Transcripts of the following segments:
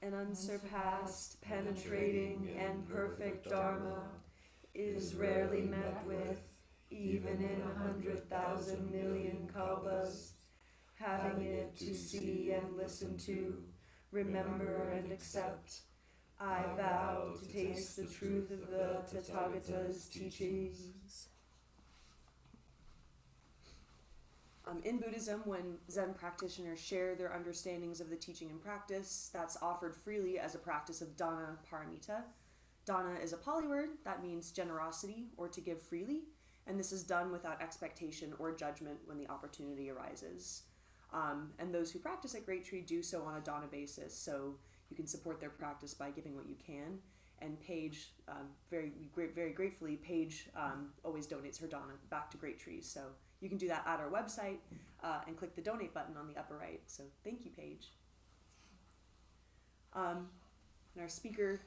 An unsurpassed, penetrating, and perfect Dharma is rarely met with, even in 100,000 million kalpas. Having it to see and listen to, remember and accept, I vow to taste the truth of the Tathagata's teachings. In Buddhism, when Zen practitioners share their understandings of the teaching and practice, that's offered freely as a practice of dana paramita. Dana is a Pali word that means generosity or to give freely, and this is done without expectation or judgment when the opportunity arises. And those who practice at Great Tree do so on a dana basis, so you can support their practice by giving what you can. And Paige, very gratefully, Paige always donates her dana back to Great Tree, so you can do that at our website and click the donate button on the upper right. So thank you, Paige. And our speaker,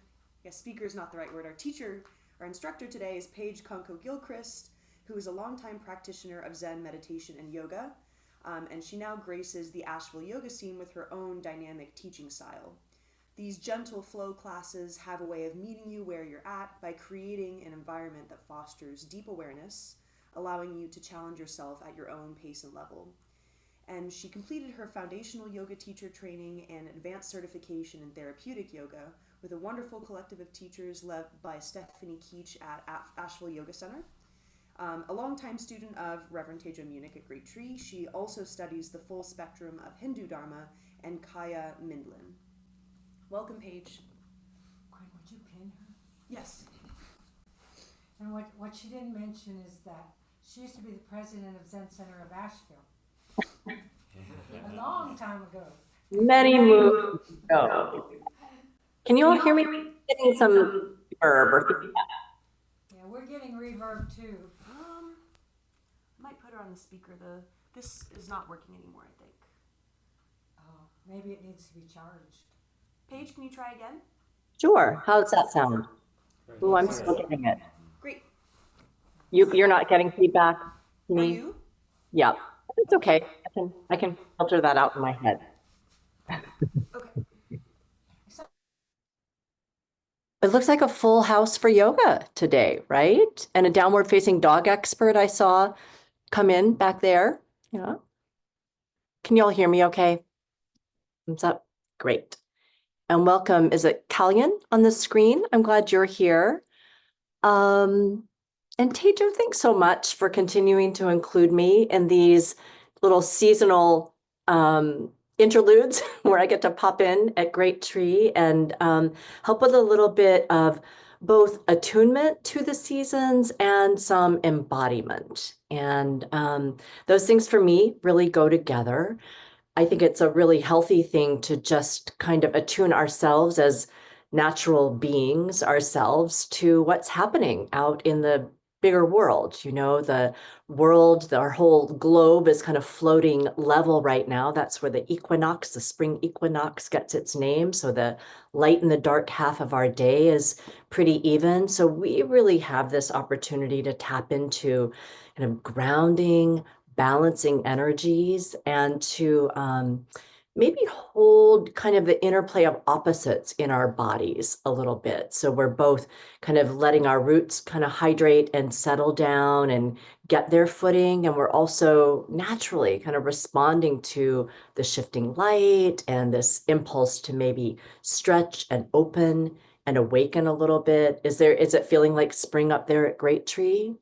speaker is not the right word. Our teacher, our instructor today is Paige Kanko Gilchrist, who is a longtime practitioner of Zen meditation and yoga. And she now graces the Asheville Yoga scene with her own dynamic teaching style. These gentle flow classes have a way of meeting you where you're at by creating an environment that fosters deep awareness, allowing you to challenge yourself at your own pace and level. And she completed her foundational yoga teacher training and advanced certification in therapeutic yoga with a wonderful collective of teachers led by Stephanie Keach at Asheville Yoga Center. A longtime student of Reverend Teijo Munnich at Great Tree, she also studies the full spectrum of Hindu Dharma and Kaya Mindlin. Welcome, Paige. Gwen, would you pin her? Yes. And what she didn't mention is that she used to be the president of Zen Center of Asheville. A long time ago. Many moons ago. Can you all hear me? Getting some reverb or feedback. Yeah, we're getting reverb too. Might put her on the speaker. This is not working anymore, I think. Oh, maybe it needs to be charged. Paige, can you try again? Sure. How does that sound? Oh, I'm still getting it. Great. You're not getting feedback? Are you? Yeah. It's okay. I can filter that out in my head. Okay. It looks like a full house for yoga today, right? And a downward facing dog expert I saw come in back there. Yeah. Can you all hear me okay? Thumbs up. Great. And welcome. Is it Kalyan on the screen? I'm glad you're here. And Teijo, thanks so much for continuing to include me in these little seasonal interludes where I get to pop in at Great Tree and help with a little bit of both attunement to the seasons and some embodiment. And those things for me really go together. I think it's a really healthy thing to just kind of attune ourselves as natural beings ourselves to what's happening out in the bigger world. You know, the world, our whole globe is kind of floating level right now. That's where the equinox, the spring equinox, gets its name. So the light and the dark half of our day is pretty even. So we really have this opportunity to tap into kind of grounding, balancing energies, and to maybe hold kind of the interplay of opposites in our bodies a little bit. So we're both kind of letting our roots kind of hydrate and settle down and get their footing. And we're also naturally kind of responding to the shifting light and this impulse to maybe stretch and open and awaken a little bit. Is it feeling like spring up there at Great Tree?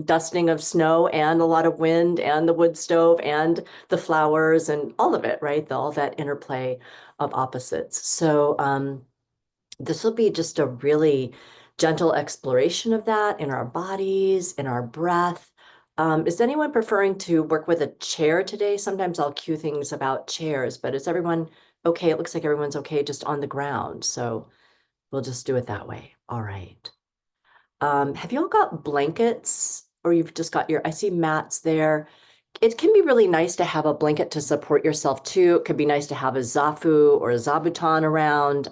Dusting of snow and a lot of wind and the wood stove and the flowers and all of it, right? All that interplay of opposites. So this will be just a really gentle exploration of that in our bodies, in our breath. Is anyone preferring to work with a chair today? Sometimes I'll cue things about chairs, but is everyone okay? It looks like everyone's okay just on the ground. So we'll just do it that way. All right. Have you all got blankets or you've just got I see mats there. It can be really nice to have a blanket to support yourself too. It could be nice to have a zafu or a zabuton around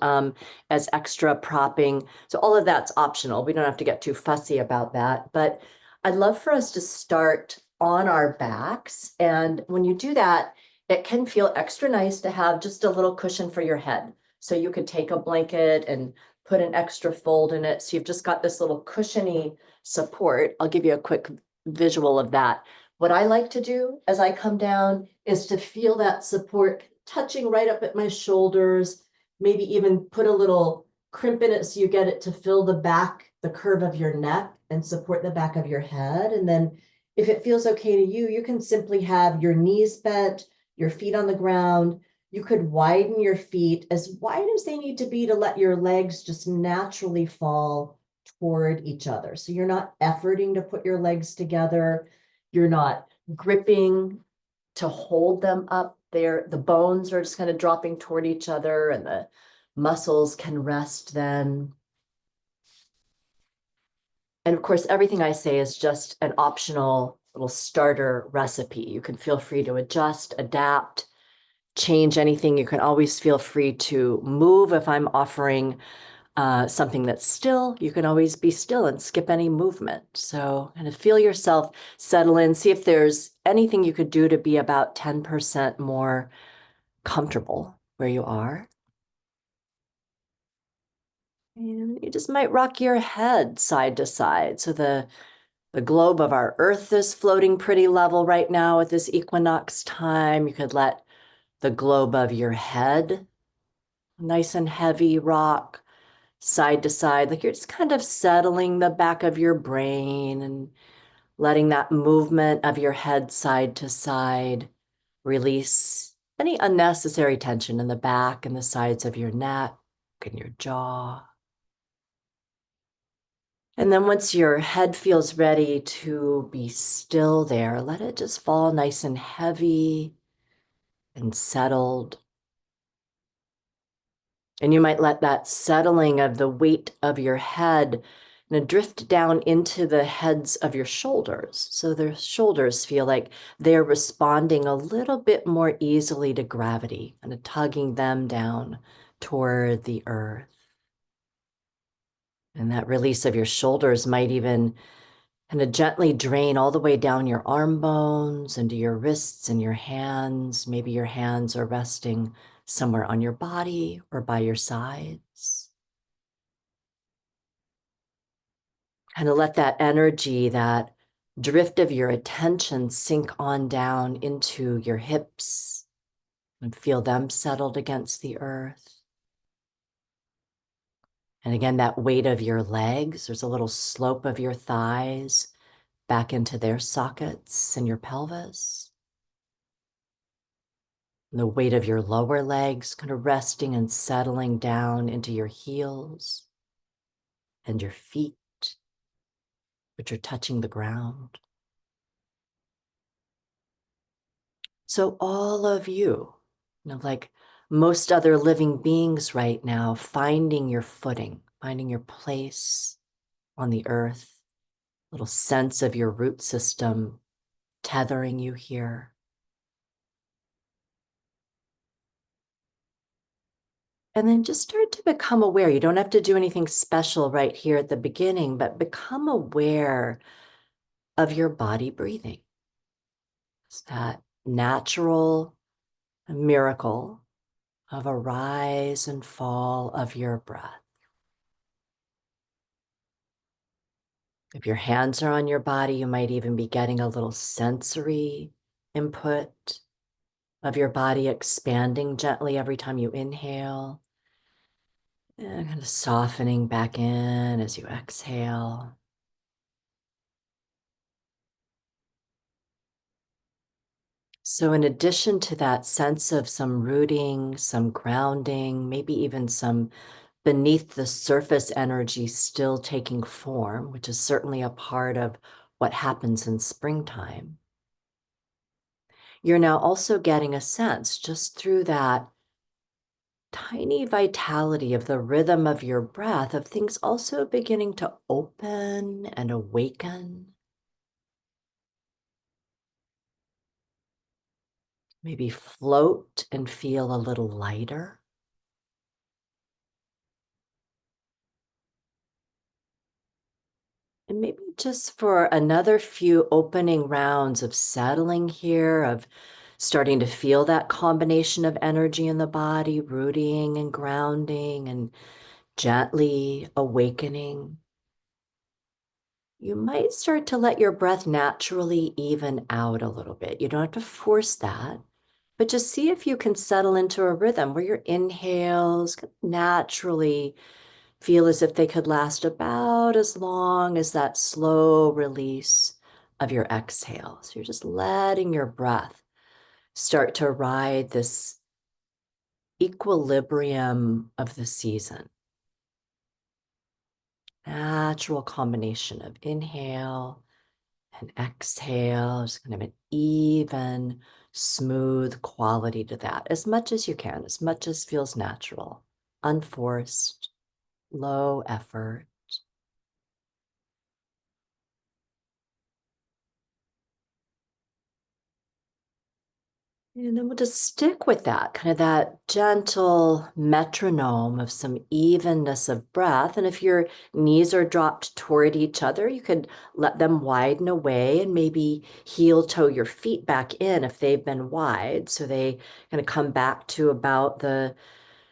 as extra propping. So all of that's optional. We don't have to get too fussy about that. But I'd love for us to start on our backs. And when you do that, it can feel extra nice to have just a little cushion for your head. So you could take a blanket and put an extra fold in it. So you've just got this little cushiony support. I'll give you a quick visual of that. What I like to do as I come down is to feel that support touching right up at my shoulders, maybe even put a little crimp in it so you get it to fill the back, the curve of your neck and support the back of your head. And then if it feels okay to you, you can simply have your knees bent, your feet on the ground. You could widen your feet as wide as they need to be to let your legs just naturally fall toward each other. So you're not efforting to put your legs together. You're not gripping to hold them up there. The bones are just kind of dropping toward each other and the muscles can rest then. And of course, everything I say is just an optional little starter recipe. You can feel free to adjust, adapt, change anything. You can always feel free to move. If I'm offering something that's still, you can always be still and skip any movement. So kind of feel yourself settle in, see if there's anything you could do to be about 10% more comfortable where you are. And you just might rock your head side to side. So the globe of our earth is floating pretty level right now at this equinox time. You could let the globe of your head nice and heavy rock side to side, like you're just kind of settling the back of your brain and letting that movement of your head side to side release any unnecessary tension in the back and the sides of your neck and your jaw. And then once your head feels ready to be still there, let it just fall nice and heavy and settled. And you might let that settling of the weight of your head drift down into the heads of your shoulders. So the shoulders feel like they're responding a little bit more easily to gravity, and tugging them down toward the earth. And that release of your shoulders might even kind of gently drain all the way down your arm bones into your wrists and your hands. Maybe your hands are resting somewhere on your body or by your sides. Kind of let that energy, that drift of your attention sink on down into your hips and feel them settled against the earth. And again, that weight of your legs, there's a little slope of your thighs back into their sockets and your pelvis. And the weight of your lower legs kind of resting and settling down into your heels and your feet, which are touching the ground. So all of you, like most other living beings right now, finding your footing, finding your place on the earth, little sense of your root system tethering you here. And then just start to become aware. You don't have to do anything special right here at the beginning, but become aware of your body breathing. It's that natural miracle of a rise and fall of your breath. If your hands are on your body, you might even be getting a little sensory input of your body expanding gently every time you inhale and kind of softening back in as you exhale. So in addition to that sense of some rooting, some grounding, maybe even some beneath the surface energy still taking form, which is certainly a part of what happens in springtime, you're now also getting a sense just through that tiny vitality of the rhythm of your breath of things also beginning to open and awaken. Maybe float and feel a little lighter. And maybe just for another few opening rounds of settling here, of starting to feel that combination of energy in the body, rooting and grounding and gently awakening. You might start to let your breath naturally even out a little bit. You don't have to force that, but just see if you can settle into a rhythm where your inhales naturally feel as if they could last about as long as that slow release of your exhale. So you're just letting your breath start to ride this equilibrium of the season. Natural combination of inhale and exhale, just kind of an even, smooth quality to that, as much as you can, as much as feels natural, unforced, low effort. And then we'll just stick with that, kind of that gentle metronome of some evenness of breath. And if your knees are dropped toward each other, you could let them widen away and maybe heel toe your feet back in if they've been wide. So they kind of come back to about the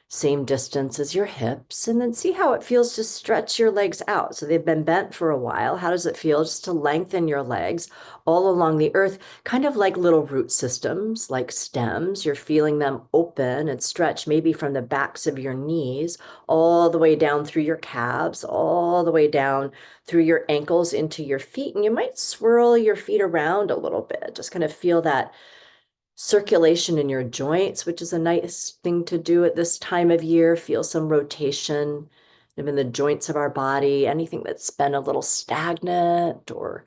same distance as your hips, and then see how it feels to stretch your legs out. So they've been bent for a while. How does it feel just to lengthen your legs all along the earth, kind of like little root systems, like stems? You're feeling them open and stretch, maybe from the backs of your knees all the way down through your calves, all the way down through your ankles into your feet. And you might swirl your feet around a little bit, just kind of feel that circulation in your joints, which is a nice thing to do at this time of year. Feel some rotation in the joints of our body, anything that's been a little stagnant or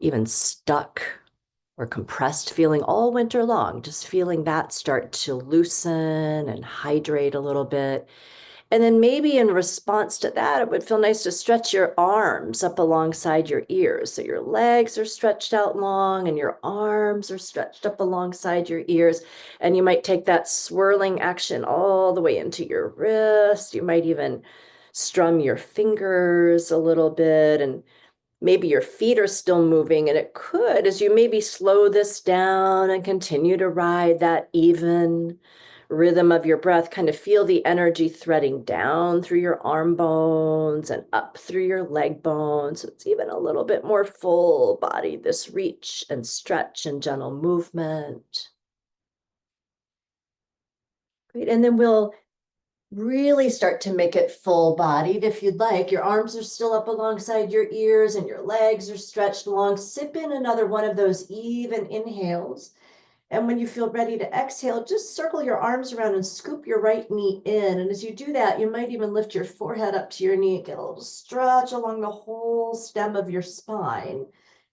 even stuck or compressed feeling all winter long, just feeling that start to loosen and hydrate a little bit. And then maybe in response to that, it would feel nice to stretch your arms up alongside your ears. So your legs are stretched out long and your arms are stretched up alongside your ears. And you might take that swirling action all the way into your wrist. You might even strum your fingers a little bit, and maybe your feet are still moving. And it could, as you maybe slow this down and continue to ride that even rhythm of your breath, kind of feel the energy threading down through your arm bones and up through your leg bones. So it's even a little bit more full body, this reach and stretch and gentle movement. Great. And then we'll really start to make it full bodied if you'd like. Your arms are still up alongside your ears and your legs are stretched long. Sip in another one of those even inhales. And when you feel ready to exhale, just circle your arms around and scoop your right knee in. And as you do that, you might even lift your forehead up to your knee, get a little stretch along the whole stem of your spine.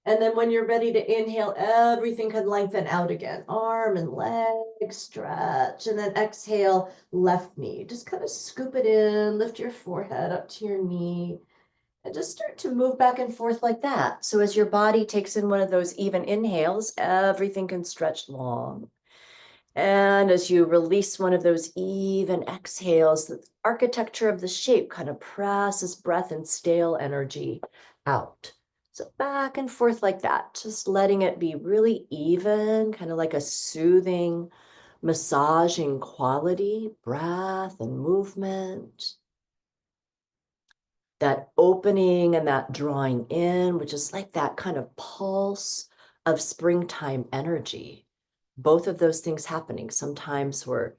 And then when you're ready to inhale, everything could lengthen out again. Arm and leg stretch. And then exhale, left knee. Just kind of scoop it in, lift your forehead up to your knee. And just start to move back and forth like that. So as your body takes in one of those even inhales, everything can stretch long. And as you release one of those even exhales, the architecture of the shape kind of presses breath and stale energy out. So back and forth like that, just letting it be really even, kind of like a soothing, massaging quality, breath and movement. That opening and that drawing in, which is like that kind of pulse of springtime energy. Both of those things happening. Sometimes we're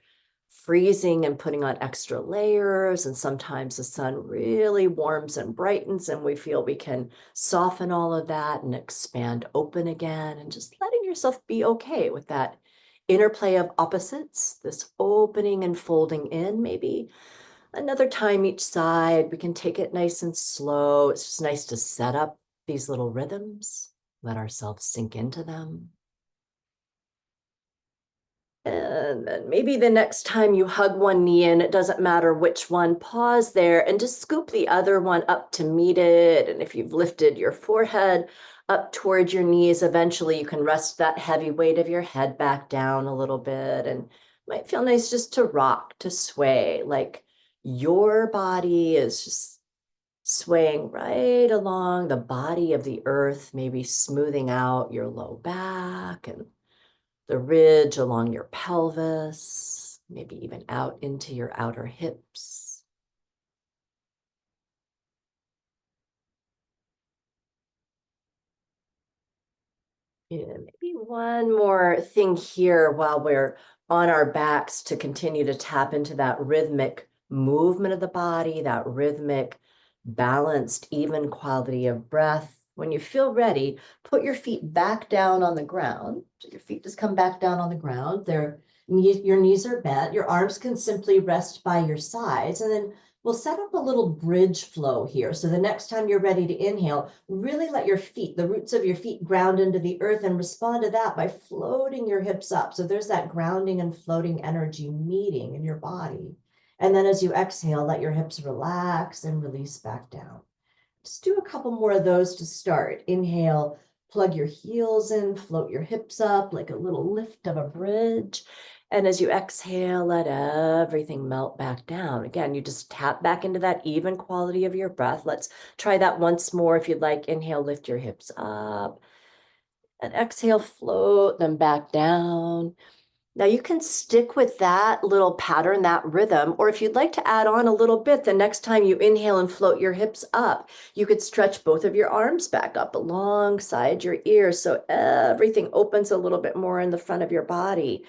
freezing and putting on extra layers, and sometimes the sun really warms and brightens, and we feel we can soften all of that and expand open again, and just letting yourself be okay with that interplay of opposites, this opening and folding in, maybe another time each side. We can take it nice and slow. It's just nice to set up these little rhythms, let ourselves sink into them. And then maybe the next time you hug one knee in, it doesn't matter which one, pause there and just scoop the other one up to meet it. And if you've lifted your forehead up towards your knees, eventually you can rest that heavy weight of your head back down a little bit. And it might feel nice just to rock, to sway, like your body is just swaying right along the body of the earth, maybe smoothing out your low back and the ridge along your pelvis, maybe even out into your outer hips. Yeah, maybe one more thing here while we're on our backs to continue to tap into that rhythmic movement of the body, that rhythmic, balanced, even quality of breath. When you feel ready, put your feet back down on the ground. So your feet just come back down on the ground. Your knees are bent. Your arms can simply rest by your sides. And then we'll set up a little bridge flow here. So the next time you're ready to inhale, really let your feet, the roots of your feet, ground into the earth and respond to that by floating your hips up. So there's that grounding and floating energy meeting in your body. And then as you exhale, let your hips relax and release back down. Just do a couple more of those to start. Inhale, plug your heels in, float your hips up like a little lift of a bridge. And as you exhale, let everything melt back down. Again, you just tap back into that even quality of your breath. Let's try that once more if you'd like. Inhale, lift your hips up. And exhale, float them back down. Now you can stick with that little pattern, that rhythm, or if you'd like to add on a little bit, the next time you inhale and float your hips up, you could stretch both of your arms back up alongside your ears so everything opens a little bit more in the front of your body.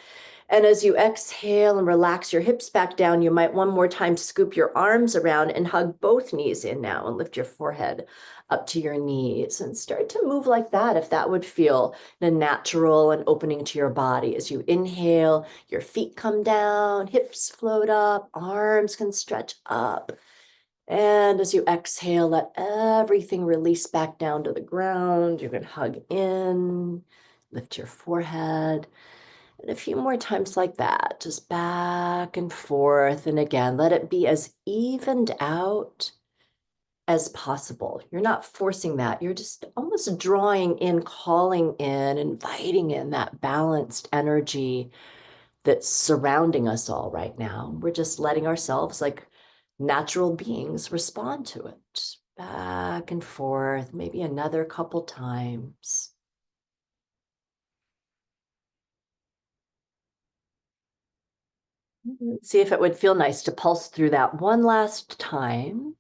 And as you exhale and relax your hips back down, you might one more time scoop your arms around and hug both knees in now and lift your forehead up to your knees and start to move like that if that would feel natural and opening to your body. As you inhale, your feet come down, hips float up, arms can stretch up. And as you exhale, let everything release back down to the ground. You can hug in, lift your forehead. And a few more times like that, just back and forth. And again, let it be as evened out as possible. You're not forcing that. You're just almost drawing in, calling in, inviting in that balanced energy that's surrounding us all right now. We're just letting ourselves, like natural beings, respond to it. Back and forth, maybe another couple times. See if it would feel nice to pulse through that one last time.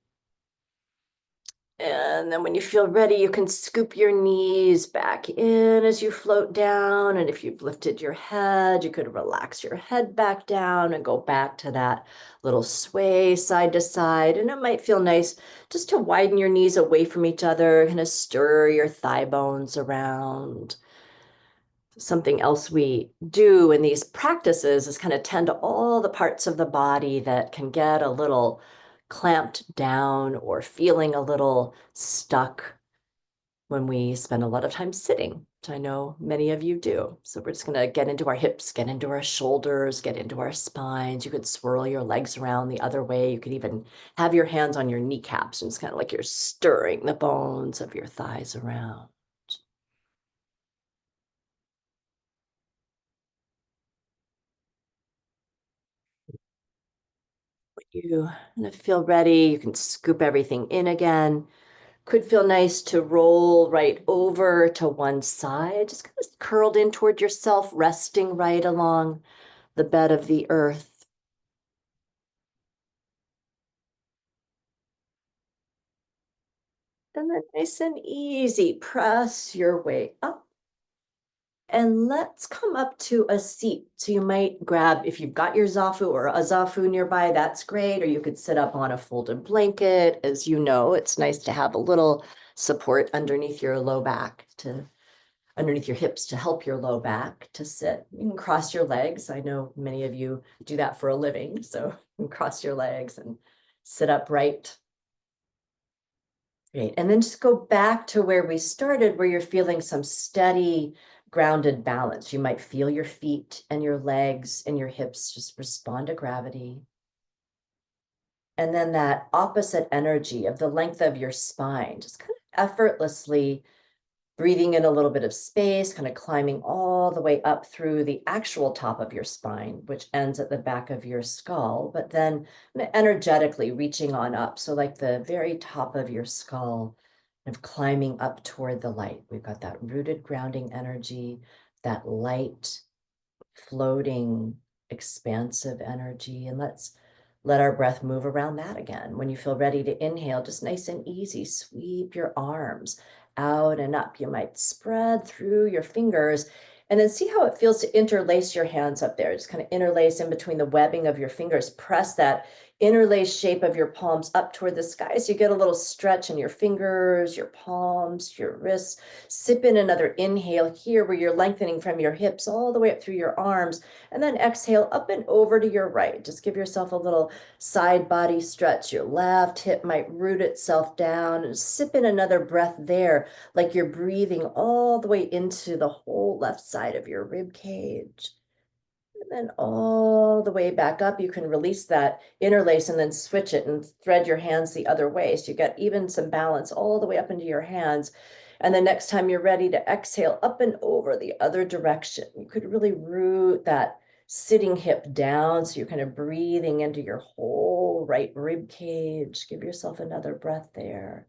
And then when you feel ready, you can scoop your knees back in as you float down. And if you've lifted your head, you could relax your head back down and go back to that little sway side to side. And it might feel nice just to widen your knees away from each other, kind of stir your thigh bones around. Something else we do in these practices is kind of tend to all the parts of the body that can get a little clamped down or feeling a little stuck when we spend a lot of time sitting, which I know many of you do. So we're just going to get into our hips, get into our shoulders, get into our spines. You could swirl your legs around the other way. You could even have your hands on your kneecaps, and it's kind of like you're stirring the bones of your thighs around. You kind of feel ready, you can scoop everything in again. Could feel nice to roll right over to one side, just kind of curled in toward yourself, resting right along the bed of the earth. And then nice and easy, press your way up. And let's come up to a seat. So you might grab, if you've got your zafu or a zafu nearby, that's great. Or you could sit up on a folded blanket. As you know, it's nice to have a little support underneath your low back underneath your hips to help your low back to sit. You can cross your legs. I know many of you do that for a living. So you can cross your legs and sit upright. Great. And then just go back to where we started, where you're feeling some steady, grounded balance. You might feel your feet and your legs and your hips just respond to gravity. And then that opposite energy of the length of your spine, just kind of effortlessly breathing in a little bit of space, kind of climbing all the way up through the actual top of your spine, which ends at the back of your skull, but then energetically reaching on up. So like the very top of your skull, kind of climbing up toward the light. We've got that rooted grounding energy, that light floating, expansive energy. And let's let our breath move around that again. When you feel ready to inhale, just nice and easy, sweep your arms out and up. You might spread through your fingers and then see how it feels to interlace your hands up there. Just kind of interlace in between the webbing of your fingers. Press that interlaced shape of your palms up toward the sky so you get a little stretch in your fingers, your palms, your wrists. Sip in another inhale here where you're lengthening from your hips all the way up through your arms. And then exhale up and over to your right. Just give yourself a little side body stretch. Your left hip might root itself down, and sip in another breath there, like you're breathing all the way into the whole left side of your rib cage. And then all the way back up, you can release that interlace and then switch it and thread your hands the other way. So you get even some balance all the way up into your hands. And the next time you're ready to exhale up and over the other direction, you could really root that sitting hip down. So you're kind of breathing into your whole right rib cage. Give yourself another breath there.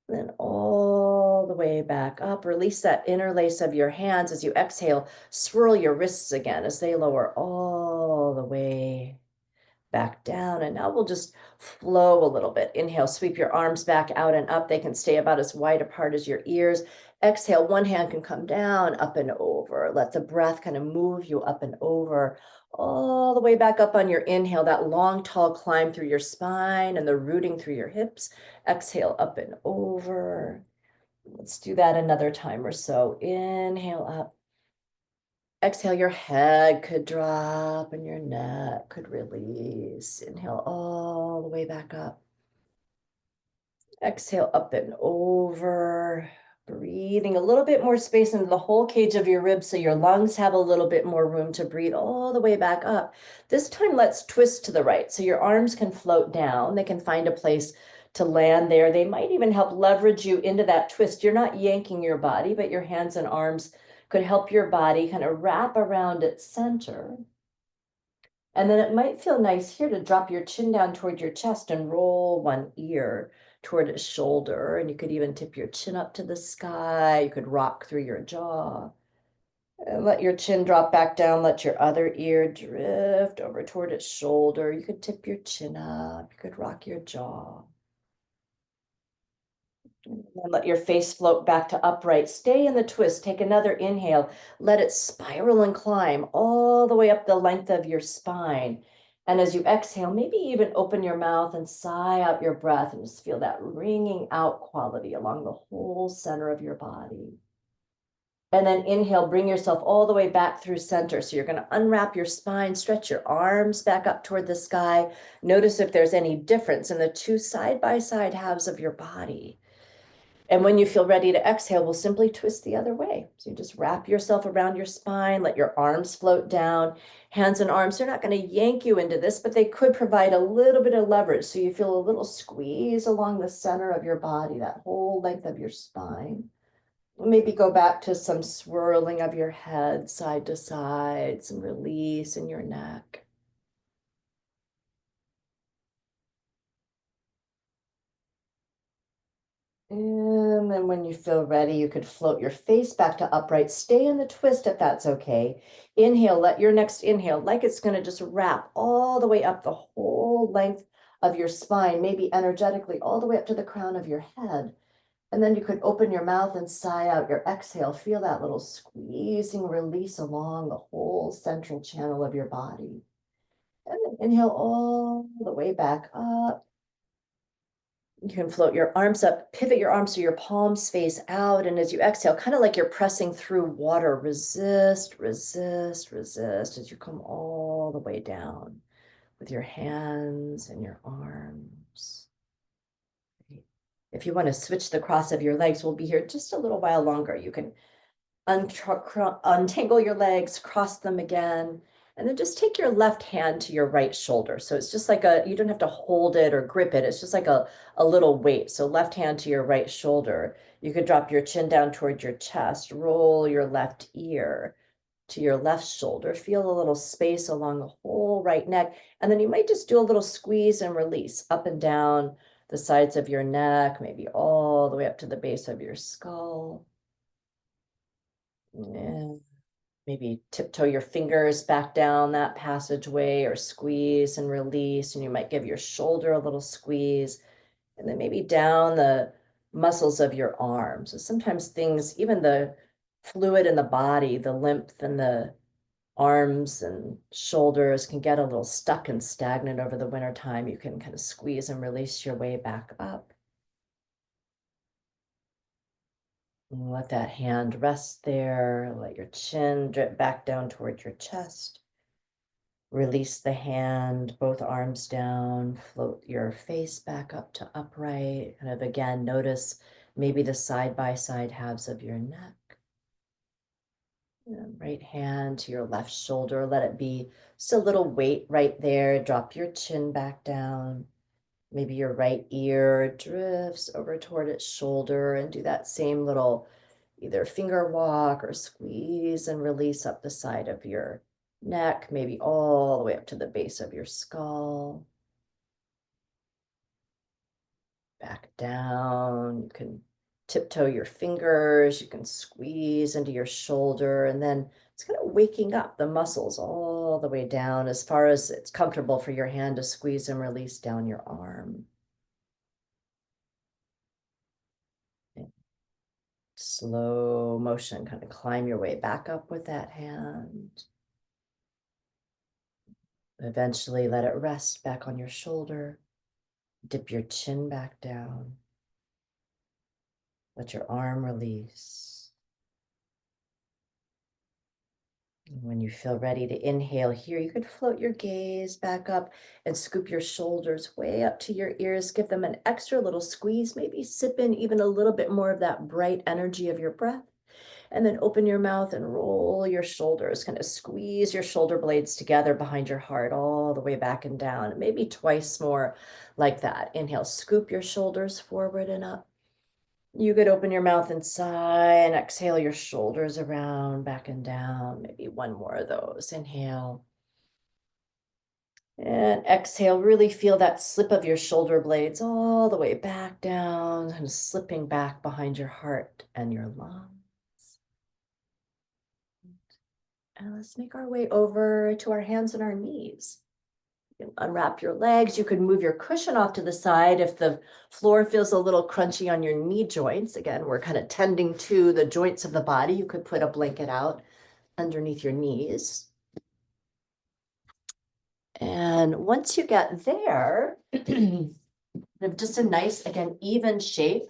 Then all the way back up. Release that interlace of your hands as you exhale. Swirl your wrists again as they lower all the way back down. And now we'll just flow a little bit. Inhale, sweep your arms back out and up. They can stay about as wide apart as your ears. Exhale, one hand can come down, up and over. Let the breath kind of move you up and over, all the way back up on your inhale, that long, tall climb through your spine and the rooting through your hips. Exhale, up and over. Let's do that another time or so. Inhale up. Exhale, your head could drop and your neck could release. Inhale all the way back up. Exhale up and over. Breathing a little bit more space into the whole cage of your ribs so your lungs have a little bit more room to breathe all the way back up. This time, let's twist to the right so your arms can float down. They can find a place to land there. They might even help leverage you into that twist. You're not yanking your body, but your hands and arms could help your body kind of wrap around its center. And then it might feel nice here to drop your chin down toward your chest and roll one ear toward its shoulder. And you could even tip your chin up to the sky. You could rock through your jaw. And let your chin drop back down. Let your other ear drift over toward its shoulder. You could tip your chin up. You could rock your jaw. And let your face float back to upright. Stay in the twist. Take another inhale. Let it spiral and climb all the way up the length of your spine. And as you exhale, maybe even open your mouth and sigh out your breath and just feel that ringing out quality along the whole center of your body. And then inhale, bring yourself all the way back through center. So you're going to unwrap your spine, stretch your arms back up toward the sky. Notice if there's any difference in the two side-by-side halves of your body. And when you feel ready to exhale, we'll simply twist the other way. So you just wrap yourself around your spine, let your arms float down. Hands and arms, they're not going to yank you into this, but they could provide a little bit of leverage. So you feel a little squeeze along the center of your body, that whole length of your spine. Maybe go back to some swirling of your head side to side, some release in your neck. And then when you feel ready, you could float your face back to upright. Stay in the twist if that's okay. Inhale, let your next inhale, like it's going to just wrap all the way up the whole length of your spine, maybe energetically all the way up to the crown of your head. And then you could open your mouth and sigh out your exhale. Feel that little squeezing release along the whole central channel of your body. And then inhale all the way back up. You can float your arms up, pivot your arms so your palms face out. And as you exhale, kind of like you're pressing through water, resist, resist, resist as you come all the way down with your hands and your arms. If you want to switch the cross of your legs, we'll be here just a little while longer. You can untangle your legs, cross them again, and then just take your left hand to your right shoulder. So it's just like you don't have to hold it or grip it. It's just like a little weight. So left hand to your right shoulder. You could drop your chin down toward your chest, roll your left ear to your left shoulder. Feel a little space along the whole right neck. And then you might just do a little squeeze and release up and down the sides of your neck, maybe all the way up to the base of your skull. And Maybe tiptoe your fingers back down that passageway or squeeze and release. And you might give your shoulder a little squeeze. And then maybe down the muscles of your arms. So sometimes things, even the fluid in the body, the lymph in the arms and shoulders can get a little stuck and stagnant over the winter time. You can kind of squeeze and release your way back up. And let that hand rest there. Let your chin drip back down toward your chest. Release the hand, both arms down, float your face back up to upright. Kind of again, notice maybe the side-by-side halves of your neck. And right hand to your left shoulder, let it be just a little weight right there. Drop your chin back down. Maybe your right ear drifts over toward its shoulder, and do that same little either finger walk or squeeze and release up the side of your neck, maybe all the way up to the base of your skull. Back down. You can tiptoe your fingers, you can squeeze into your shoulder, and then it's kind of waking up the muscles all the way down as far as it's comfortable for your hand to squeeze and release down your arm. Slow motion, kind of climb your way back up with that hand. Eventually let it rest back on your shoulder. Dip your chin back down. Let your arm release. And when you feel ready to inhale here, you could float your gaze back up and scoop your shoulders way up to your ears. Give them an extra little squeeze, maybe sip in even a little bit more of that bright energy of your breath. And then open your mouth and roll your shoulders, kind of squeeze your shoulder blades together behind your heart all the way back and down. Maybe twice more like that. Inhale, scoop your shoulders forward and up. You could open your mouth and sigh and exhale your shoulders around, back and down. Maybe one more of those. Inhale. And exhale, really feel that slip of your shoulder blades all the way back down and slipping back behind your heart and your lungs. And let's make our way over to our hands and our knees. You can unwrap your legs. You could move your cushion off to the side if the floor feels a little crunchy on your knee joints. Again, we're kind of tending to the joints of the body. You could put a blanket out underneath your knees. And once you get there, just a nice, again, even shape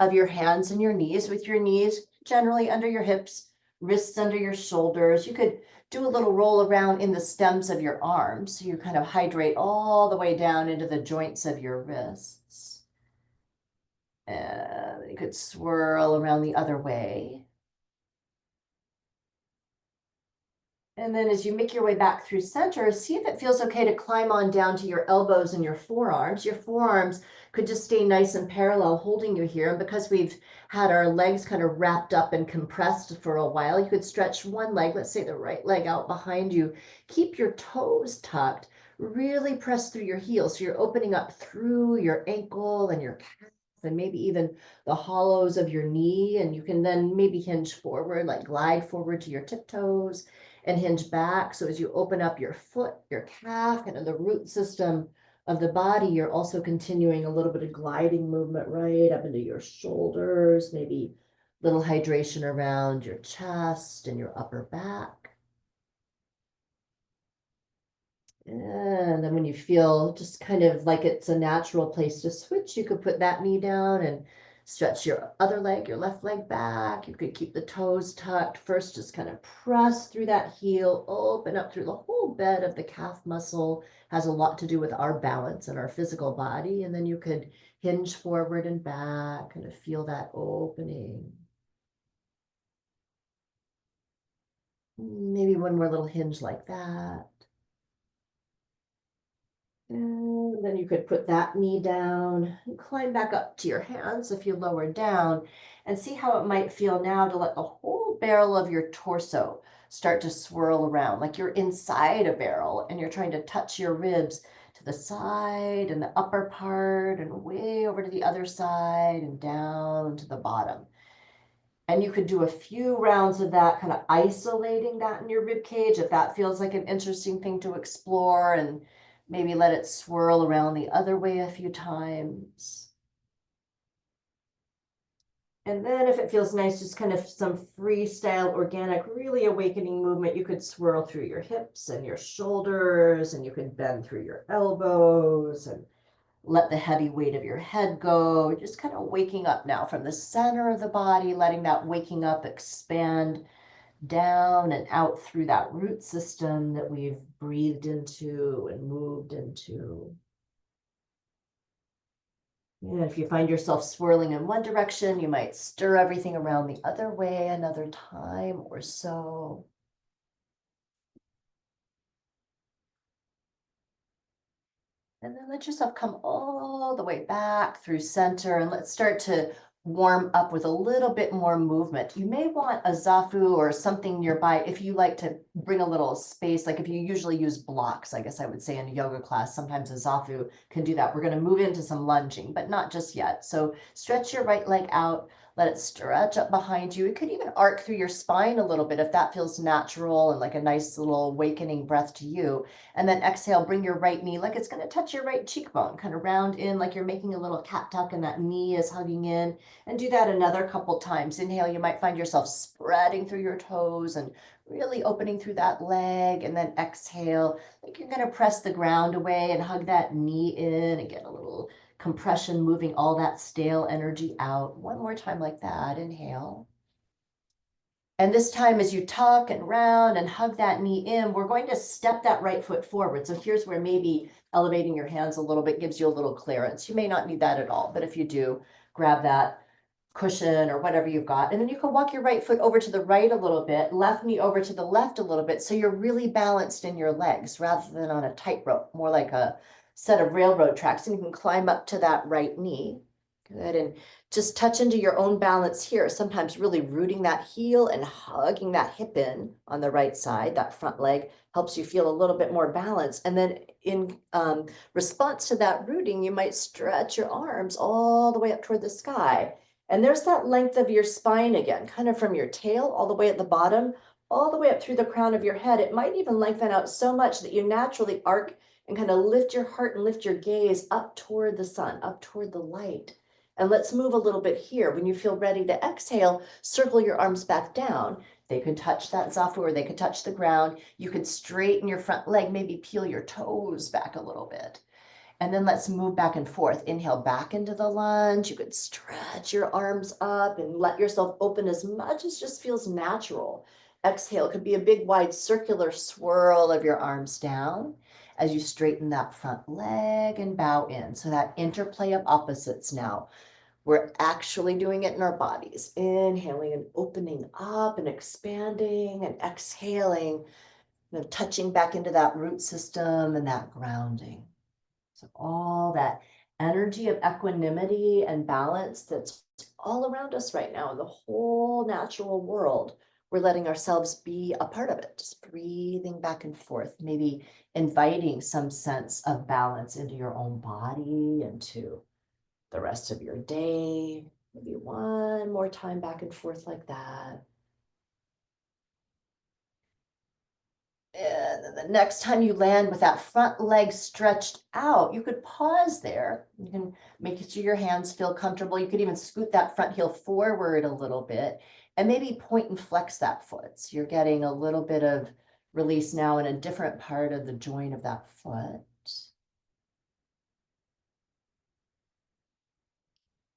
of your hands and your knees, with your knees generally under your hips, wrists under your shoulders. You could do a little roll around in the stems of your arms. So you kind of hydrate all the way down into the joints of your wrists. And you could swirl around the other way. And then as you make your way back through center, see if it feels okay to climb on down to your elbows and your forearms. Your forearms could just stay nice and parallel, holding you here. And because we've had our legs kind of wrapped up and compressed for a while, you could stretch one leg, let's say the right leg, out behind you. Keep your toes tucked. Really press through your heels. So you're opening up through your ankle and your calf and maybe even the hollows of your knee. And you can then maybe hinge forward, like glide forward to your tiptoes and hinge back. So as you open up your foot, your calf, and the root system of the body, you're also continuing a little bit of gliding movement right up into your shoulders, maybe little hydration around your chest and your upper back. And then when you feel just kind of like it's a natural place to switch, you could put that knee down and stretch your other leg, your left leg back. You could keep the toes tucked. First, just kind of press through that heel, open up through the whole bed of the calf muscle. Has a lot to do with our balance and our physical body. And then you could hinge forward and back, kind of feel that opening. Maybe one more little hinge like that. And then you could put that knee down and climb back up to your hands if you lower down, and see how it might feel now to let the whole barrel of your torso start to swirl around like you're inside a barrel and you're trying to touch your ribs to the side and the upper part and way over to the other side and down to the bottom. And you could do a few rounds of that, kind of isolating that in your rib cage if that feels like an interesting thing to explore, and maybe let it swirl around the other way a few times. And then if it feels nice, just kind of some freestyle, organic, really awakening movement, you could swirl through your hips and your shoulders, and you could bend through your elbows and let the heavy weight of your head go. Just kind of waking up now from the center of the body, letting that waking up expand down and out through that root system that we've breathed into and moved into. And if you find yourself swirling in one direction, you might stir everything around the other way another time or so. And then let yourself come all the way back through center, and let's start to warm up with a little bit more movement. You may want a zafu or something nearby if you like to bring a little space, like if you usually use blocks, I guess I would say in a yoga class, sometimes a zafu can do that. We're going to move into some lunging, but not just yet. So stretch your right leg out, let it stretch up behind you. It could even arc through your spine a little bit if that feels natural and like a nice little awakening breath to you. And then exhale, bring your right knee like it's going to touch your right cheekbone, kind of round in like you're making a little cat tuck and that knee is hugging in. And do that another couple times. Inhale, you might find yourself spreading through your toes and really opening through that leg. And then exhale, like you're going to press the ground away and hug that knee in and get a little compression, moving all that stale energy out. One more time like that. Inhale. And this time, as you tuck and round and hug that knee in, we're going to step that right foot forward. So here's where maybe elevating your hands a little bit gives you a little clearance. You may not need that at all, but if you do, grab that cushion or whatever you've got. And then you can walk your right foot over to the right a little bit, left knee over to the left a little bit. So you're really balanced in your legs rather than on a tightrope, more like a set of railroad tracks. And you can climb up to that right knee. Good. And just touch into your own balance here. Sometimes really rooting that heel and hugging that hip in on the right side, that front leg helps you feel a little bit more balanced. And then in response to that rooting, you might stretch your arms all the way up toward the sky. And there's that length of your spine again, kind of from your tail all the way at the bottom, all the way up through the crown of your head. It might even lengthen out so much that you naturally arc and kind of lift your heart and lift your gaze up toward the sun, up toward the light. And let's move a little bit here. When you feel ready to exhale, circle your arms back down. They could touch that zafu or they could touch the ground. You could straighten your front leg, maybe peel your toes back a little bit. And then let's move back and forth. Inhale back into the lunge. You could stretch your arms up and let yourself open as much as just feels natural. Exhale could be a big wide circular swirl of your arms down as you straighten that front leg and bow in. So that interplay of opposites now. We're actually doing it in our bodies. Inhaling and opening up and expanding, and exhaling, touching back into that root system and that grounding. So all that energy of equanimity and balance that's all around us right now in the whole natural world, we're letting ourselves be a part of it, just breathing back and forth, maybe inviting some sense of balance into your own body, into the rest of your day. Maybe one more time back and forth like that. And then the next time you land with that front leg stretched out, you could pause there. You can make sure your hands feel comfortable. You could even scoot that front heel forward a little bit and maybe point and flex that foot. So you're getting a little bit of release now in a different part of the joint of that foot.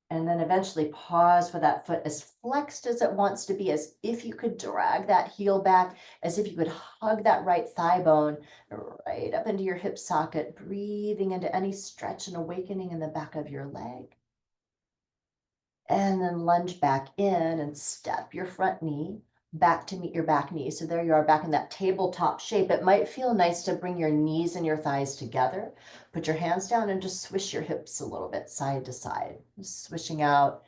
And then eventually pause for that foot as flexed as it wants to be, as if you could drag that heel back, as if you could hug that right thigh bone right up into your hip socket, breathing into any stretch and awakening in the back of your leg. And then lunge back in and step your front knee back to meet your back knee. So there you are back in that tabletop shape. It might feel nice to bring your knees and your thighs together. Put your hands down and just swish your hips a little bit side to side, just swishing out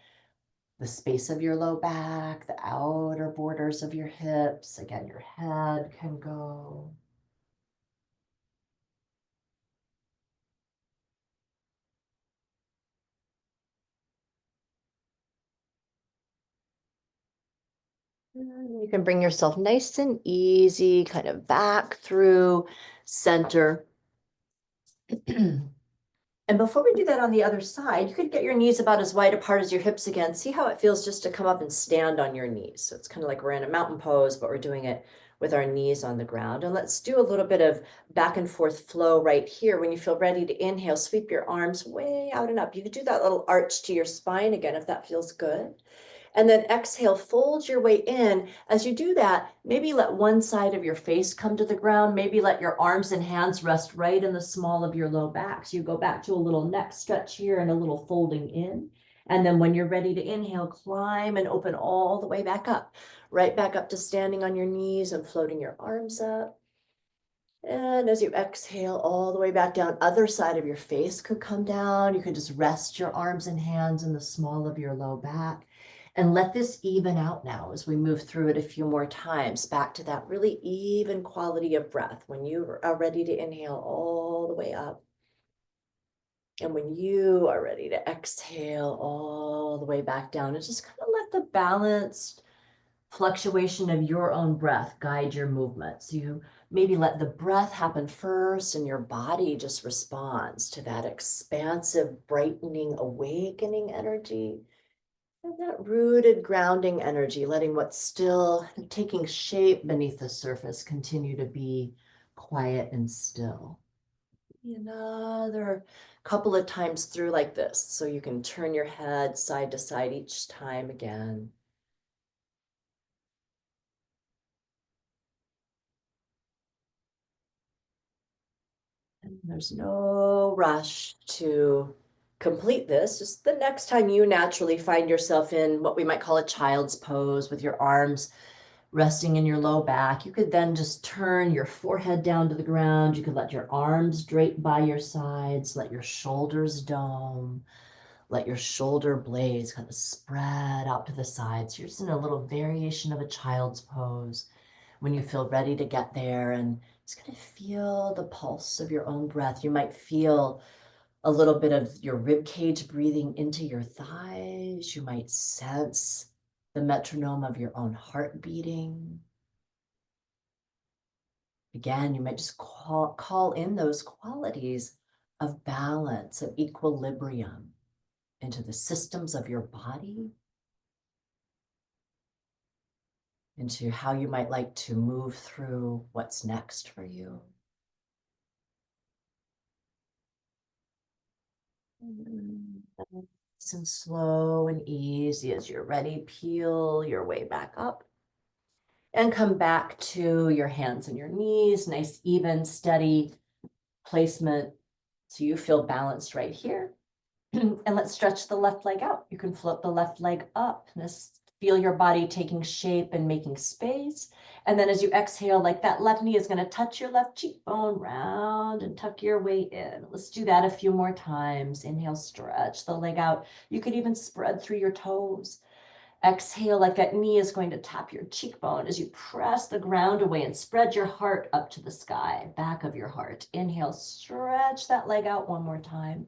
the space of your low back, the outer borders of your hips. Again, your head can go. And you can bring yourself nice and easy, kind of back through center. And before we do that on the other side, you could get your knees about as wide apart as your hips again. See how it feels just to come up and stand on your knees. So it's kind of like we're in a mountain pose, but we're doing it with our knees on the ground. And let's do a little bit of back and forth flow right here. When you feel ready to inhale, sweep your arms way out and up. You could do that little arch to your spine again if that feels good. And then exhale, fold your way in. As you do that, maybe let one side of your face come to the ground. Maybe let your arms and hands rest right in the small of your low back. So you go back to a little neck stretch here and a little folding in. And then when you're ready to inhale, climb and open all the way back up. Right back up to standing on your knees and floating your arms up. And as you exhale all the way back down, other side of your face could come down. You could just rest your arms and hands in the small of your low back. And let this even out now as we move through it a few more times, back to that really even quality of breath when you are ready to inhale all the way up. And when you are ready to exhale all the way back down, and just kind of let the balanced fluctuation of your own breath guide your movements. You maybe let the breath happen first and your body just responds to that expansive, brightening, awakening energy. And that rooted grounding energy, letting what's still taking shape beneath the surface continue to be quiet and still. Another couple of times through like this, so you can turn your head side to side each time again. And there's no rush to complete this. Just the next time you naturally find yourself in what we might call a child's pose with your arms resting in your low back, you could then just turn your forehead down to the ground. You could let your arms drape by your sides, let your shoulders dome, let your shoulder blades kind of spread out to the sides. You're just in a little variation of a child's pose. When you feel ready to get there, and just kind of feel the pulse of your own breath. You might feel a little bit of your rib cage breathing into your thighs. You might sense the metronome of your own heart beating. Again, you might just call in those qualities of balance, of equilibrium into the systems of your body, into how you might like to move through what's next for you. Nice and slow and easy. As you're ready, peel your way back up and come back to your hands and your knees. Nice, even, steady placement so you feel balanced right here. And let's stretch the left leg out. You can float the left leg up. Just feel your body taking shape and making space. And then as you exhale, like that left knee is going to touch your left cheekbone, round and tuck your way in. Let's do that a few more times. Inhale, stretch the leg out. You could even spread through your toes. Exhale, like that knee is going to tap your cheekbone as you press the ground away and spread your heart up to the sky, back of your heart. Inhale, stretch that leg out one more time.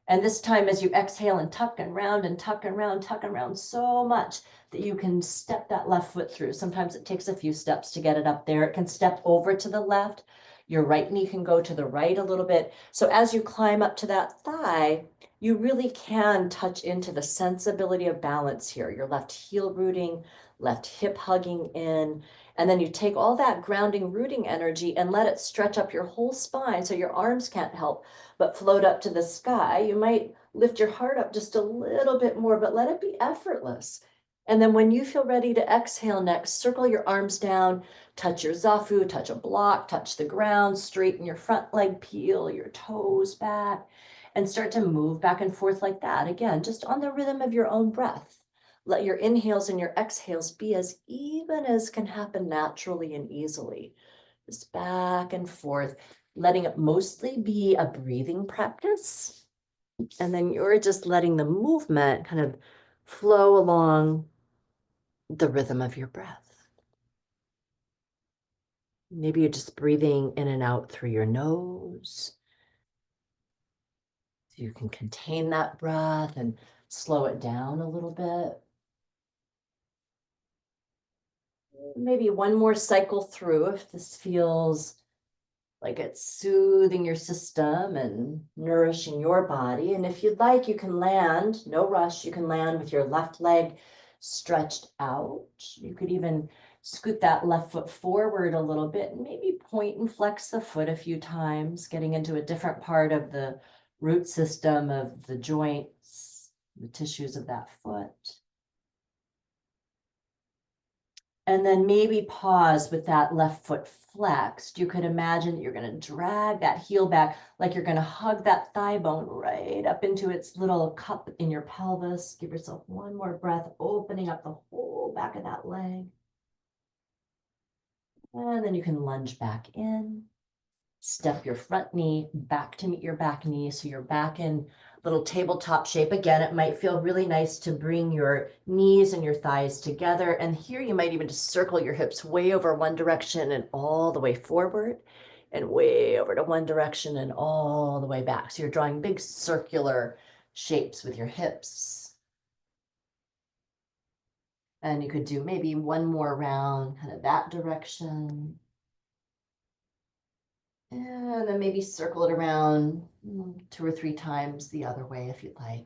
And this time, as you exhale and tuck and round and tuck and round, tuck and round so much that you can step that left foot through. Sometimes it takes a few steps to get it up there. It can step over to the left. Your right knee can go to the right a little bit. So as you climb up to that thigh, you really can touch into the sensibility of balance here. Your left heel rooting, left hip hugging in. And then you take all that grounding, rooting energy and let it stretch up your whole spine so your arms can't help but float up to the sky. You might lift your heart up just a little bit more, but let it be effortless. And then when you feel ready to exhale next, circle your arms down, touch your zafu, touch a block, touch the ground, straighten your front leg, peel your toes back, and start to move back and forth like that. Again, just on the rhythm of your own breath. Let your inhales and your exhales be as even as can happen naturally and easily. Just back and forth, letting it mostly be a breathing practice. And then you're just letting the movement kind of flow along the rhythm of your breath. Maybe you're just breathing in and out through your nose. So you can contain that breath and slow it down a little bit. Maybe one more cycle through if this feels like it's soothing your system and nourishing your body. And if you'd like, you can land, no rush, you can land with your left leg stretched out. You could even scoot that left foot forward a little bit and maybe point and flex the foot a few times, getting into a different part of the root system of the joints, the tissues of that foot. And then maybe pause with that left foot flexed. You could imagine that you're going to drag that heel back, like you're going to hug that thigh bone right up into its little cup in your pelvis. Give yourself one more breath, opening up the whole back of that leg. And then you can lunge back in. Step your front knee back to meet your back knee. So you're back in little tabletop shape. Again, it might feel really nice to bring your knees and your thighs together. And here you might even just circle your hips way over one direction and all the way forward and way over to one direction and all the way back. So you're drawing big circular shapes with your hips. And you could do maybe one more round, kind of that direction. And then maybe circle it around 2 or 3 times the other way if you'd like.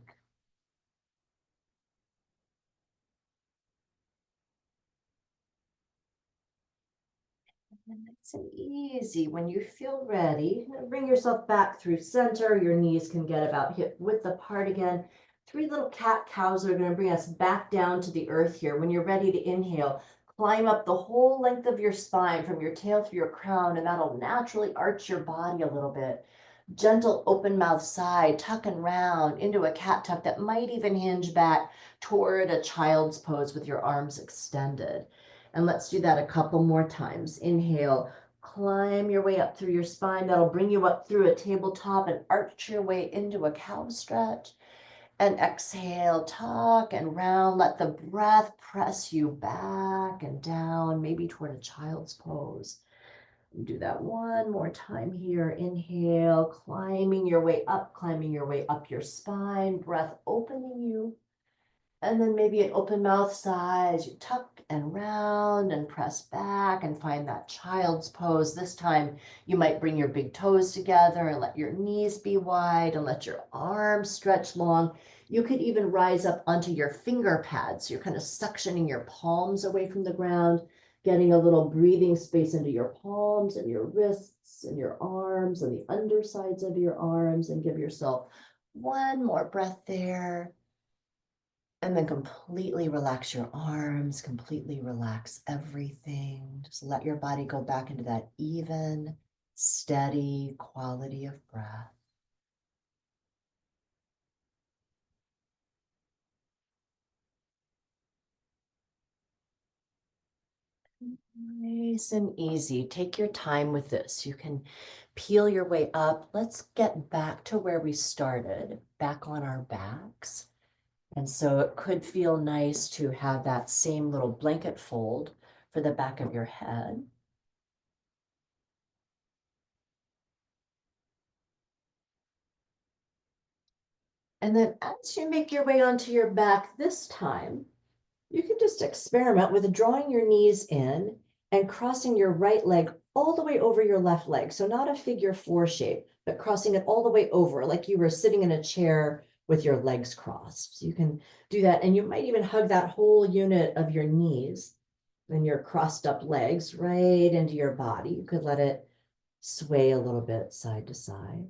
And nice and easy. When you feel ready, bring yourself back through center. Your knees can get about hip width apart again. 3 little cat cows are going to bring us back down to the earth here. When you're ready to inhale, climb up the whole length of your spine from your tail through your crown, and that'll naturally arch your body a little bit. Gentle open mouth side, tuck and round into a cat tuck that might even hinge back toward a child's pose with your arms extended. And let's do that a couple more times. Inhale, climb your way up through your spine. That'll bring you up through a tabletop and arch your way into a cow stretch. And exhale, tuck and round. Let the breath press you back and down, maybe toward a child's pose. Do that one more time here. Inhale, climbing your way up your spine, breath opening you. And then maybe an open mouth size, you tuck and round and press back and find that child's pose. This time you might bring your big toes together and let your knees be wide and let your arms stretch long. You could even rise up onto your finger pads. So you're kind of suctioning your palms away from the ground, getting a little breathing space into your palms and your wrists and your arms and the undersides of your arms, and give yourself one more breath there. And then completely relax your arms, completely relax everything. Just let your body go back into that even, steady quality of breath. Nice and easy. Take your time with this. You can peel your way up. Let's get back to where we started, back on our backs. And so it could feel nice to have that same little blanket fold for the back of your head. And then as you make your way onto your back this time, you can just experiment with drawing your knees in and crossing your right leg all the way over your left leg. So not a figure 4 shape, but crossing it all the way over like you were sitting in a chair with your legs crossed. So you can do that. And you might even hug that whole unit of your knees and your crossed up legs right into your body. You could let it sway a little bit side to side.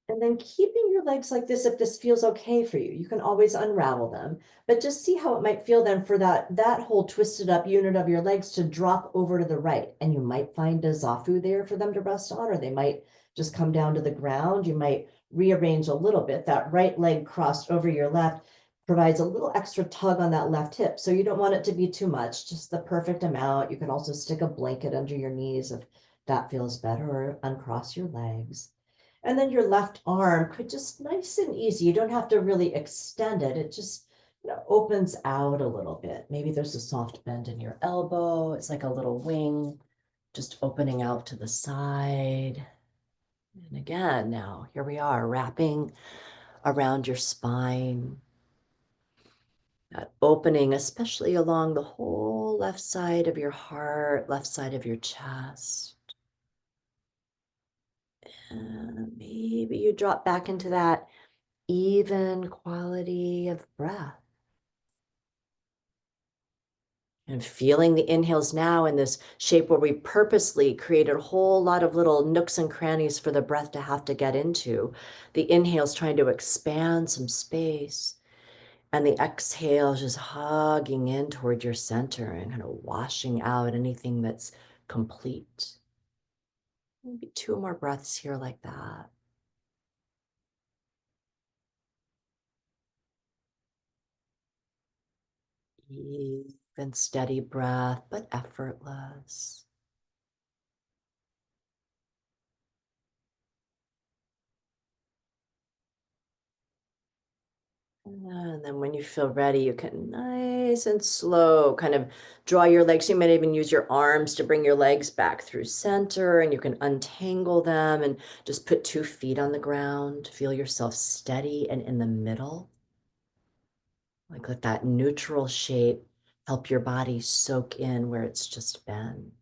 And then keeping your legs like this, if this feels okay for you, you can always unravel them, but just see how it might feel then for that whole twisted up unit of your legs to drop over to the right. And you might find a zafu there for them to rest on, or they might just come down to the ground. You might rearrange a little bit. That right leg crossed over your left provides a little extra tug on that left hip. So you don't want it to be too much, just the perfect amount. You can also stick a blanket under your knees if that feels better, or uncross your legs. And then your left arm could just nice and easy. You don't have to really extend it. It just opens out a little bit. Maybe there's a soft bend in your elbow. It's like a little wing just opening out to the side. And again, now here we are wrapping around your spine. That opening, especially along the whole left side of your heart, left side of your chest. And maybe you drop back into that even quality of breath. And feeling the inhales now in this shape where we purposely created a whole lot of little nooks and crannies for the breath to have to get into. The inhales trying to expand some space. And the exhale just hugging in toward your center and kind of washing out anything that's complete. Maybe 2 more breaths here like that. Even steady breath, but effortless. And then when you feel ready, you can nice and slow kind of draw your legs. You might even use your arms to bring your legs back through center, and you can untangle them and just put 2 feet on the ground. Feel yourself steady and in the middle. Like let that neutral shape help your body soak in where it's just been.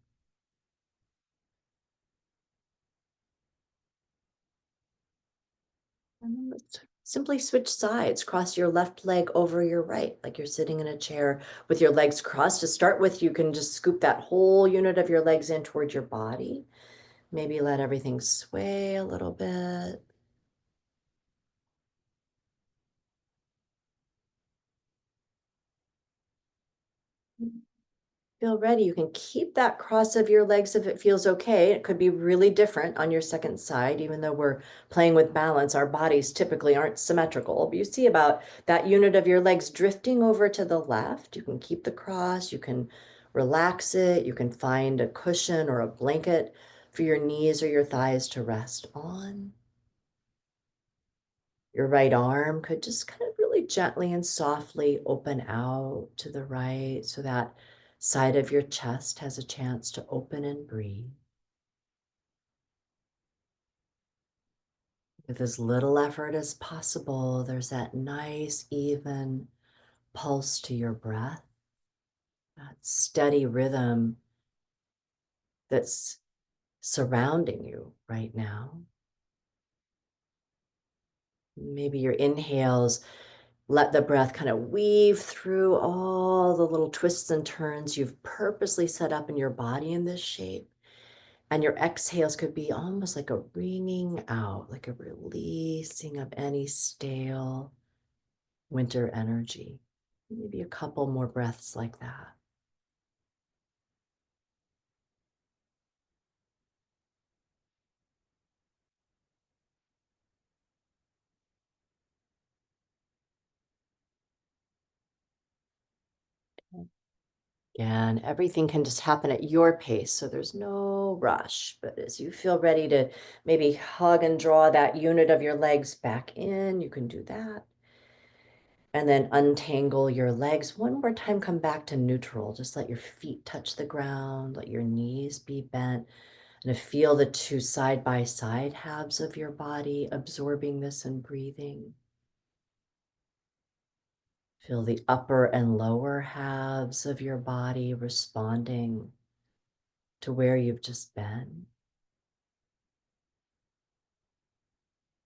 And then let's simply switch sides. Cross your left leg over your right, like you're sitting in a chair with your legs crossed. To start with, you can just scoop that whole unit of your legs in towards your body. Maybe let everything sway a little bit. Feel ready, you can keep that cross of your legs if it feels okay. It could be really different on your second side, even though we're playing with balance. Our bodies typically aren't symmetrical. But you see about that unit of your legs drifting over to the left. You can keep the cross, you can relax it, you can find a cushion or a blanket for your knees or your thighs to rest on. Your right arm could just kind of really gently and softly open out to the right so that side of your chest has a chance to open and breathe. With as little effort as possible, there's that nice, even pulse to your breath, that steady rhythm that's surrounding you right now. Maybe your inhales let the breath kind of weave through all the little twists and turns you've purposely set up in your body in this shape. And your exhales could be almost like a wringing out, like a releasing of any stale winter energy. Maybe a couple more breaths like that. Again, everything can just happen at your pace, so there's no rush. But as you feel ready to maybe hug and draw that unit of your legs back in, you can do that. And then untangle your legs. One more time, come back to neutral. Just let your feet touch the ground, let your knees be bent, and to feel the 2 side by side halves of your body absorbing this and breathing. Feel the upper and lower halves of your body responding to where you've just been.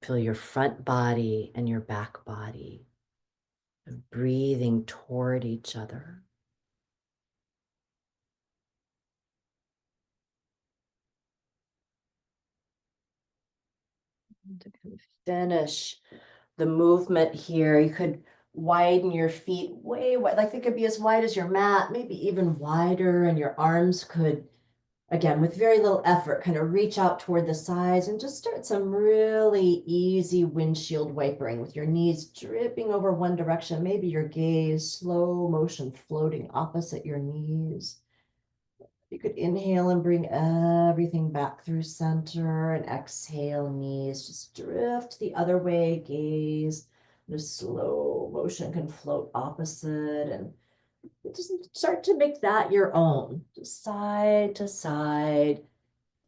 Feel your front body and your back body breathing toward each other. And to kind of finish the movement here, you could widen your feet way wide, like they could be as wide as your mat, maybe even wider, and your arms could, again, with very little effort, kind of reach out toward the sides and just start some really easy windshield wipering with your knees dripping over one direction, maybe your gaze, slow motion floating opposite your knees. You could inhale and bring everything back through center, and exhale, knees just drift the other way, gaze, just slow motion can float opposite, and just start to make that your own, just side to side.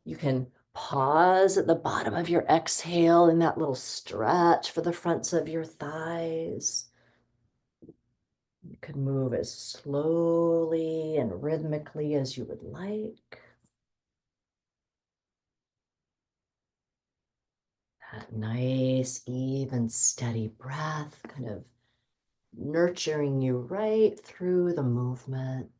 You can Pause at the bottom of your exhale in that little stretch for the fronts of your thighs. You can move as slowly and rhythmically as you would like. That nice, even, steady breath, kind of nurturing you right through the movement.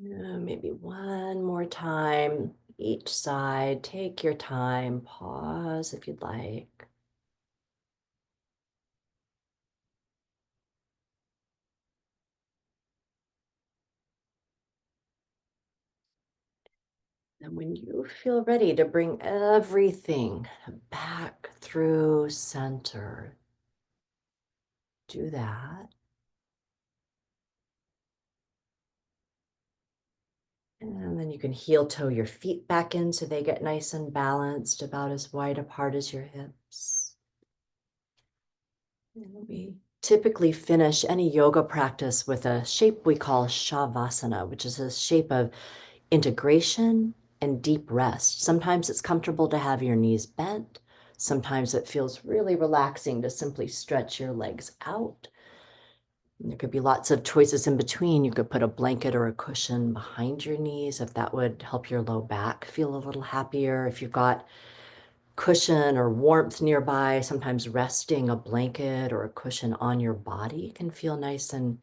Maybe one more time each side. Take your time. Pause if you'd like. And when you feel ready to bring everything back through center, do that. And then you can heel toe your feet back in so they get nice and balanced, about as wide apart as your hips. And we typically finish any yoga practice with a shape we call Shavasana, which is a shape of integration and deep rest. Sometimes it's comfortable to have your knees bent. Sometimes it feels really relaxing to simply stretch your legs out. There could be lots of choices in between. You could put a blanket or a cushion behind your knees if that would help your low back feel a little happier. If you've got cushion or warmth nearby, sometimes resting a blanket or a cushion on your body can feel nice and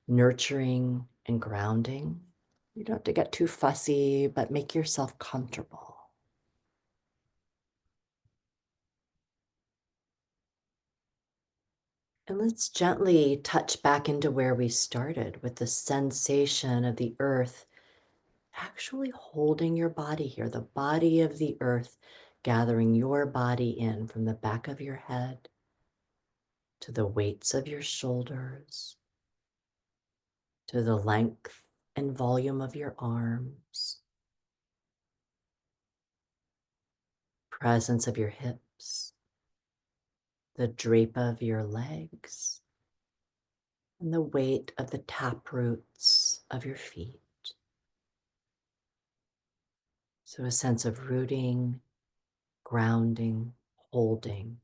nurturing and grounding. You don't have to get too fussy, but make yourself comfortable. And let's gently touch back into where we started with the sensation of the earth actually holding your body here, the body of the earth, gathering your body in from the back of your head to the weights of your shoulders, to the length and volume of your arms, presence of your hips, the drape of your legs, and the weight of the tap roots of your feet. So a sense of rooting, grounding, holding.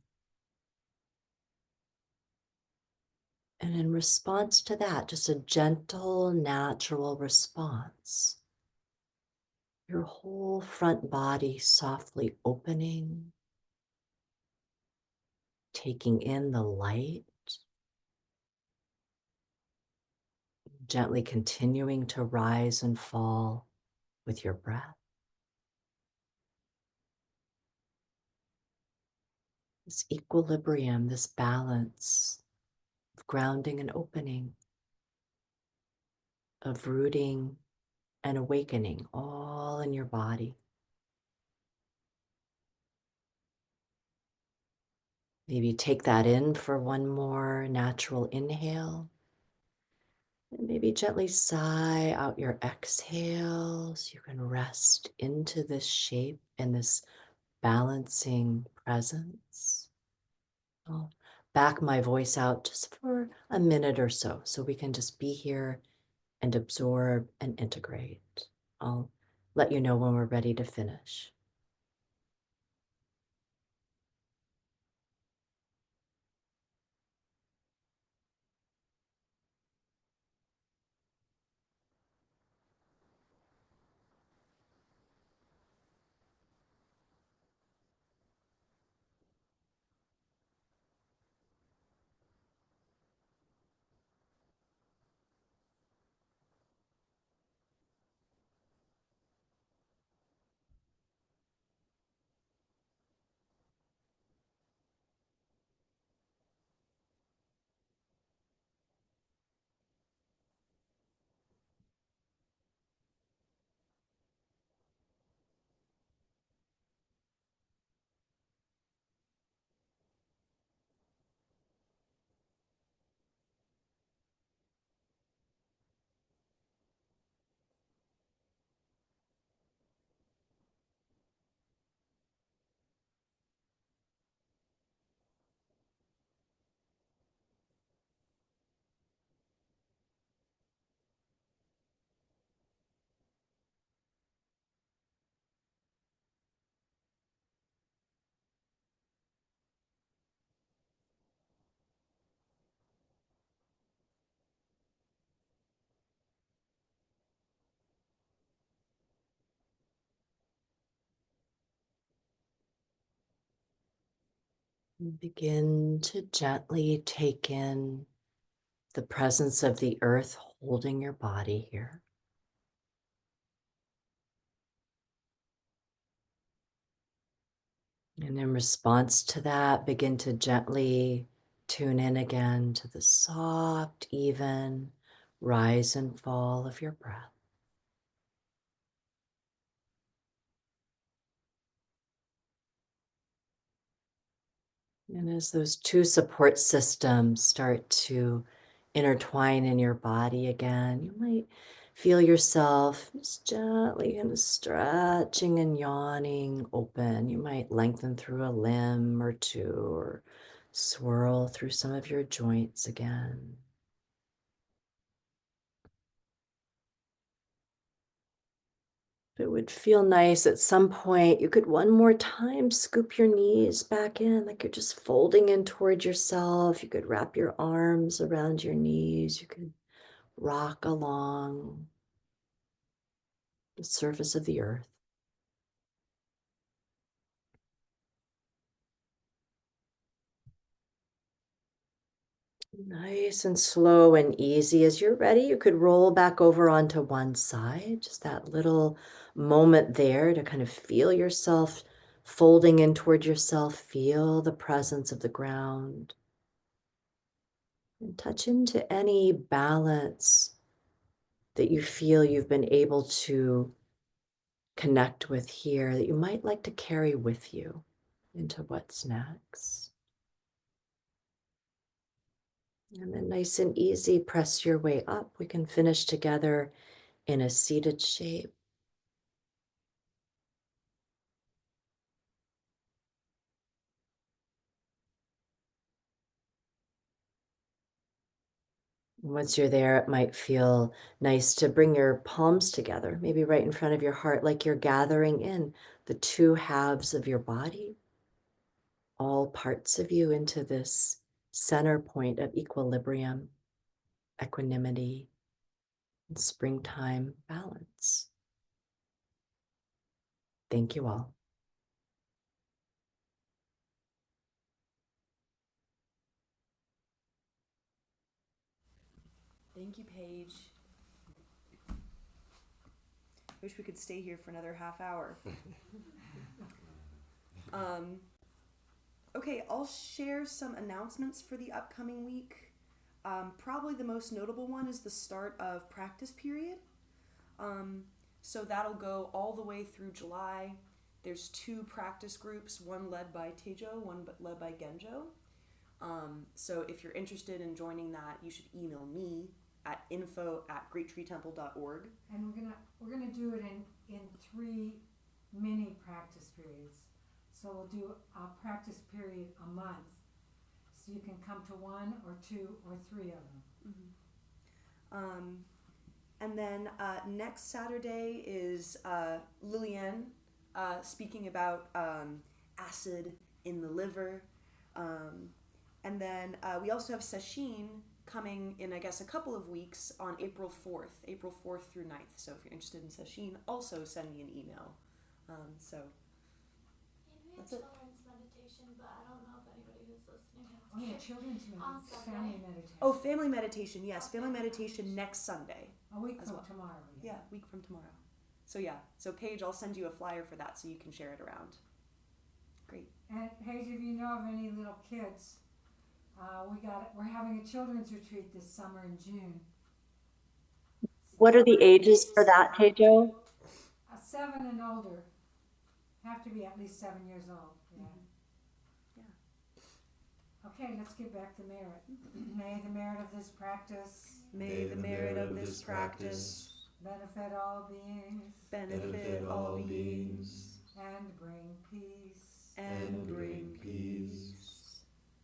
And in response to that, just a gentle, natural response. Your whole front body softly opening, taking in the light, gently continuing to rise and fall with your breath. This equilibrium, this balance of grounding and opening, of rooting and awakening, all in your body. Maybe take that in for one more natural inhale. And maybe gently sigh out your exhale so you can rest into this shape and this balancing presence. I'll back my voice out just for a minute or so, so we can just be here and absorb and integrate. I'll let you know when we're ready to finish. Begin to gently take in the presence of the earth holding your body here. And in response to that, begin to gently tune in again to the soft, even rise and fall of your breath. And as those two support systems start to intertwine in your body again, you might feel yourself just gently kind of stretching and yawning open. You might lengthen through a limb or two, or swirl through some of your joints again. It would feel nice at some point. You could one more time scoop your knees back in, like you're just folding in toward yourself. You could wrap your arms around your knees. You could rock along the surface of the earth. Nice and slow and easy. As you're ready, you could roll back over onto one side. Just that little moment there to kind of feel yourself folding in toward yourself. Feel the presence of the ground. And touch into any balance that you feel you've been able to connect with here that you might like to carry with you into what's next. And then nice and easy, press your way up. We can finish together in a seated shape. Once you're there, it might feel nice to bring your palms together, maybe right in front of your heart, like you're gathering in the two halves of your body, all parts of you into this center point of equilibrium, equanimity, and springtime balance. Thank you all. Thank you, Paige. Wish we could stay here for another half hour. Okay, I'll share some announcements for the upcoming week. Probably the most notable one is the start of practice period. So that'll go all the way through July. There's 2 practice groups, one led by Teijo, one led by Genjo. So if you're interested in joining that, you should email me at info@greattreetemple.org. And we're gonna do it in 3 mini practice periods. So we'll do a practice period a month. So you can come to 1 or 2 or 3 of them. Mm-hmm. And then next Saturday is Lillian speaking about acid in the liver. And then we also have Sesshin coming in, I guess, a couple of weeks on April 4th through 9th. So if you're interested in Sesshin, also send me an email. So that's it. Children's meditation, but I don't know if anybody who's listening has. Oh yeah, children's family meditation. Oh, family meditation, yes. Family meditation next Sunday. A week as from well. tomorrow. Yeah, a week from tomorrow. So yeah, so Paige, I'll send you a flyer for that so you can share it around. Great. And Paige, if you know of any little kids, we're having a children's retreat this summer in June. What are the ages for that, Teijo? 7 and older. Have to be at least 7 years old. Yeah. Yeah. Okay, let's get back to merit. May the merit of this practice May the merit of this practice benefit all beings benefit all beings and bring peace. and bring peace.